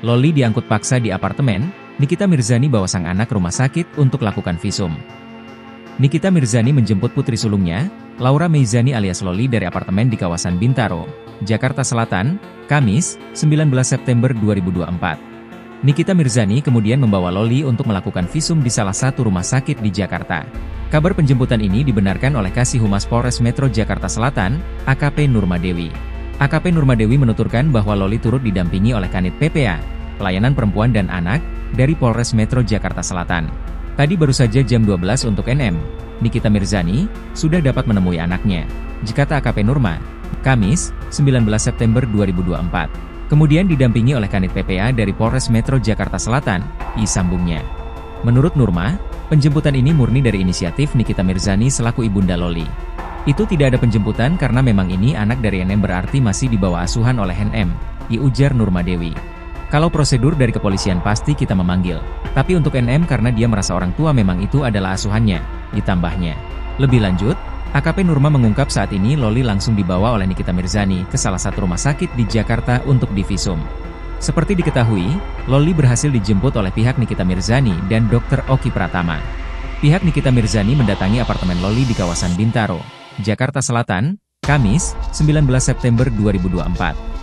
Loli diangkut paksa di apartemen. Nikita Mirzani bawa sang anak ke rumah sakit untuk lakukan visum. Nikita Mirzani menjemput putri sulungnya, Laura Meizani alias Loli dari apartemen di kawasan Bintaro, Jakarta Selatan, Kamis, 19 September 2024. Nikita Mirzani kemudian membawa Loli untuk melakukan visum di salah satu rumah sakit di Jakarta. Kabar penjemputan ini dibenarkan oleh Kasih Humas Polres Metro Jakarta Selatan, AKP Nurmadewi. AKP Nurmadewi menuturkan bahwa Loli turut didampingi oleh Kanit PPA, Pelayanan Perempuan dan Anak, dari Polres Metro Jakarta Selatan. Tadi baru saja jam 12 untuk NM, Nikita Mirzani, sudah dapat menemui anaknya. Jikata AKP Nurma, Kamis, 19 September 2024. Kemudian didampingi oleh Kanit PPA dari Polres Metro Jakarta Selatan, sambungnya. Menurut Nurma, penjemputan ini murni dari inisiatif Nikita Mirzani selaku ibunda Loli. Itu tidak ada penjemputan karena memang ini anak dari NM berarti masih di bawah asuhan oleh NM, ujar Nurmadewi. Kalau prosedur dari kepolisian pasti kita memanggil. Tapi untuk NM karena dia merasa orang tua memang itu adalah asuhannya, ditambahnya. Lebih lanjut, AKP Nurma mengungkap saat ini Loli langsung dibawa oleh Nikita Mirzani ke salah satu rumah sakit di Jakarta untuk divisum. Seperti diketahui, Loli berhasil dijemput oleh pihak Nikita Mirzani dan Dr. Oki Pratama. Pihak Nikita Mirzani mendatangi apartemen Loli di kawasan Bintaro, Jakarta Selatan, Kamis, 19 September 2024.